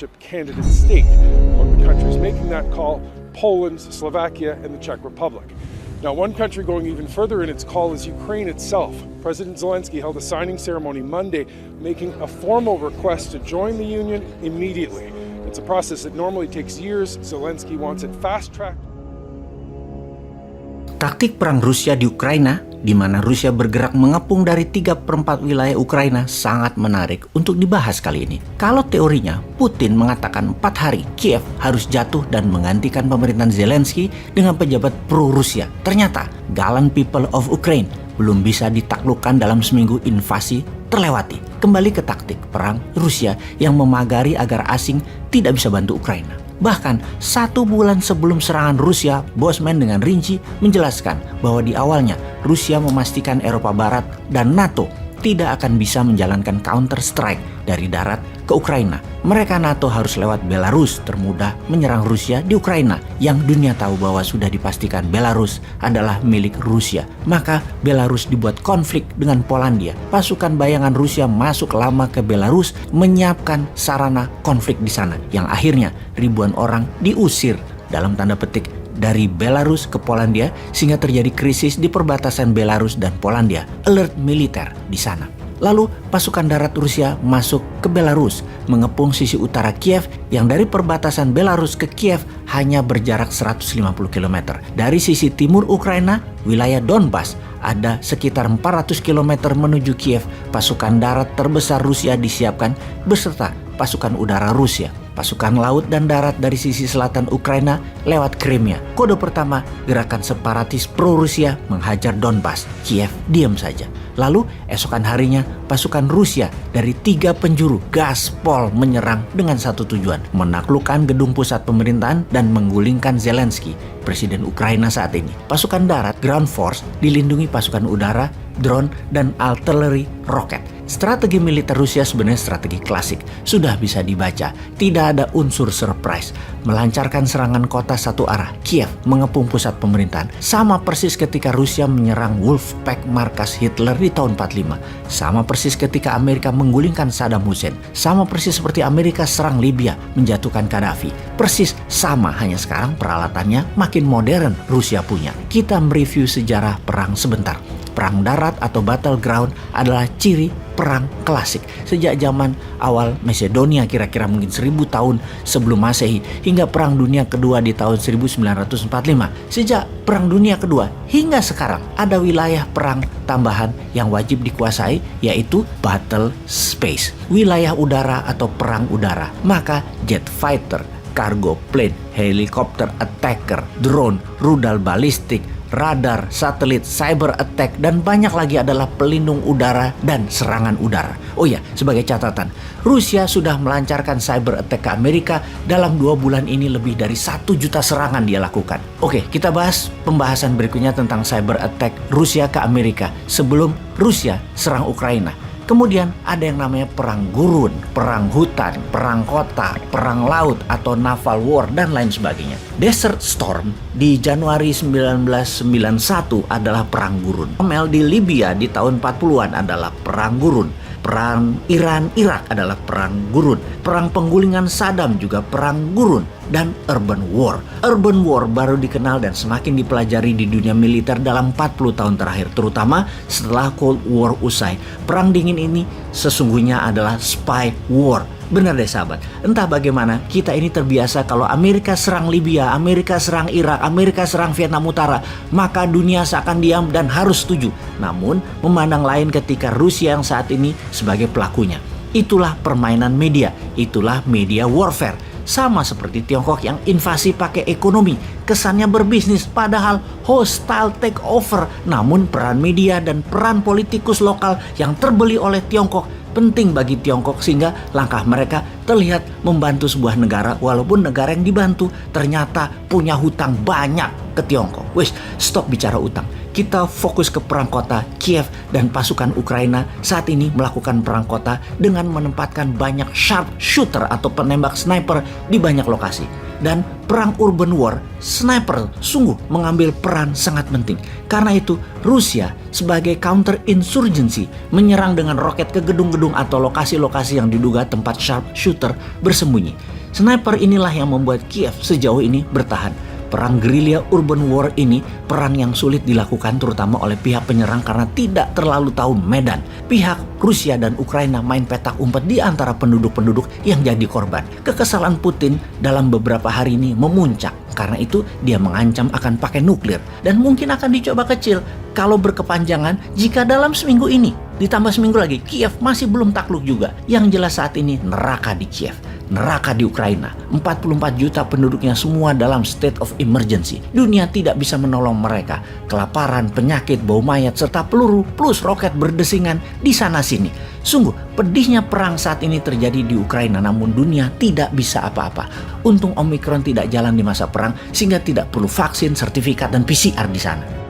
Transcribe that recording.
membership candidate state. Among the countries making that call, Poland, Slovakia, and the Czech Republic. Now, one country going even further in its call is Ukraine itself. President Zelensky held a signing ceremony Monday, making a formal request to join the Union immediately. It's a process that normally takes years. Zelensky wants it fast-tracked. Taktik perang Rusia di Ukraina, di mana Rusia bergerak mengepung dari 3/4 wilayah Ukraina, sangat menarik untuk dibahas kali ini. Kalau teorinya, Putin mengatakan 4 hari Kiev harus jatuh dan menggantikan pemerintahan Zelensky dengan pejabat pro-Rusia. Ternyata, gallant people of Ukraine belum bisa ditaklukkan dalam seminggu invasi terlewati. Kembali ke taktik perang Rusia yang memagari agar asing tidak bisa bantu Ukraina. Bahkan 1 bulan sebelum serangan Rusia, Bosman dengan rinci menjelaskan bahwa di awalnya Rusia memastikan Eropa Barat dan NATO tidak akan bisa menjalankan counter strike dari darat ke Ukraina. Mereka NATO harus lewat Belarus, termudah menyerang Rusia di Ukraina yang dunia tahu bahwa sudah dipastikan Belarus adalah milik Rusia. Maka Belarus dibuat konflik dengan Polandia. Pasukan bayangan Rusia masuk lama ke Belarus menyiapkan sarana konflik di sana yang akhirnya ribuan orang diusir dalam tanda petik dari Belarus ke Polandia sehingga terjadi krisis di perbatasan Belarus dan Polandia. Alert militer di sana. Lalu pasukan darat Rusia masuk ke Belarus, mengepung sisi utara Kiev yang dari perbatasan Belarus ke Kiev hanya berjarak 150 km. Dari sisi timur Ukraina, wilayah Donbas, ada sekitar 400 km menuju Kiev. Pasukan darat terbesar Rusia disiapkan beserta pasukan udara Rusia. Pasukan laut dan darat dari sisi selatan Ukraina lewat Crimea. Kode pertama, gerakan separatis pro-Rusia menghajar Donbas. Kiev diam saja. Lalu esokan harinya pasukan Rusia dari 3 penjuru gaspol menyerang dengan satu tujuan, menaklukkan gedung pusat pemerintahan dan menggulingkan Zelensky, presiden Ukraina saat ini. Pasukan darat, ground force, dilindungi pasukan udara, drone, dan artillery roket. Strategi militer Rusia sebenarnya strategi klasik, sudah bisa dibaca, tidak ada unsur surprise. Melancarkan serangan kota satu arah, Kiev mengepung pusat pemerintahan. Sama persis ketika Rusia menyerang Wolfpack markas Hitler di tahun 45. Sama persis ketika Amerika menggulingkan Saddam Hussein. Sama persis seperti Amerika serang Libya menjatuhkan Gaddafi. Persis sama, hanya sekarang peralatannya makin modern Rusia punya. Kita mereview sejarah perang sebentar. Perang darat atau battleground adalah ciri perang klasik. Sejak zaman awal Macedonia kira-kira mungkin 1000 tahun sebelum Masehi hingga Perang Dunia Kedua di tahun 1945. Sejak Perang Dunia Kedua hingga sekarang ada wilayah perang tambahan yang wajib dikuasai, yaitu battle space, wilayah udara atau perang udara. Maka jet fighter, cargo plane, helikopter attacker, drone, rudal balistik, radar, satelit, cyber attack, dan banyak lagi adalah pelindung udara dan serangan udara. Oh ya, sebagai catatan, Rusia sudah melancarkan cyber attack ke Amerika. Dalam 2 bulan ini lebih dari 1 juta serangan dia lakukan. Oke, kita bahas pembahasan berikutnya tentang cyber attack Rusia ke Amerika sebelum Rusia serang Ukraina. Kemudian ada yang namanya perang gurun, perang hutan, perang kota, perang laut atau naval war dan lain sebagainya. Desert Storm di Januari 1991 adalah perang gurun. Mel di Libya di tahun 40-an adalah perang gurun. Perang Iran-Irak adalah perang gurun. Perang penggulingan Saddam juga perang gurun. Dan urban war. Urban war baru dikenal dan semakin dipelajari di dunia militer dalam 40 tahun terakhir, terutama setelah Cold War usai. Perang dingin ini sesungguhnya adalah spy war. Benar deh sahabat, entah bagaimana kita ini terbiasa kalau Amerika serang Libya, Amerika serang Irak, Amerika serang Vietnam Utara, maka dunia seakan diam dan harus setuju. Namun memandang lain ketika Rusia yang saat ini sebagai pelakunya. Itulah permainan media, itulah media warfare. Sama seperti Tiongkok yang invasi pakai ekonomi, kesannya berbisnis padahal hostile takeover. Namun peran media dan peran politikus lokal yang terbeli oleh Tiongkok penting bagi Tiongkok sehingga langkah mereka terlihat membantu sebuah negara walaupun negara yang dibantu ternyata punya hutang banyak ke Tiongkok. Wes, stop bicara utang. Kita fokus ke perang kota. Kiev dan pasukan Ukraina saat ini melakukan perang kota dengan menempatkan banyak sharpshooter atau penembak sniper di banyak lokasi. Dan perang urban war, sniper sungguh mengambil peran sangat penting. Karena itu Rusia sebagai counter insurgency menyerang dengan roket ke gedung-gedung atau lokasi-lokasi yang diduga tempat sharpshooter bersembunyi. Sniper inilah yang membuat Kiev sejauh ini bertahan. Perang gerilya urban war ini perang yang sulit dilakukan terutama oleh pihak penyerang karena tidak terlalu tahu medan. Pihak Rusia dan Ukraina main petak umpet di antara penduduk-penduduk yang jadi korban. Kekesalan Putin dalam beberapa hari ini memuncak. Karena itu dia mengancam akan pakai nuklir dan mungkin akan dicoba kecil kalau berkepanjangan jika dalam seminggu ini ditambah seminggu lagi Kiev masih belum takluk juga. Yang jelas saat ini neraka di Kiev, neraka di Ukraina. 44 juta penduduknya semua dalam state of emergency. Dunia tidak bisa menolong mereka. Kelaparan, penyakit, bau mayat, serta peluru plus roket berdesingan di sana-sini. Sungguh pedihnya perang saat ini terjadi di Ukraina, namun dunia tidak bisa apa-apa. Untung Omicron tidak jalan di masa perang sehingga tidak perlu vaksin, sertifikat, dan PCR di sana.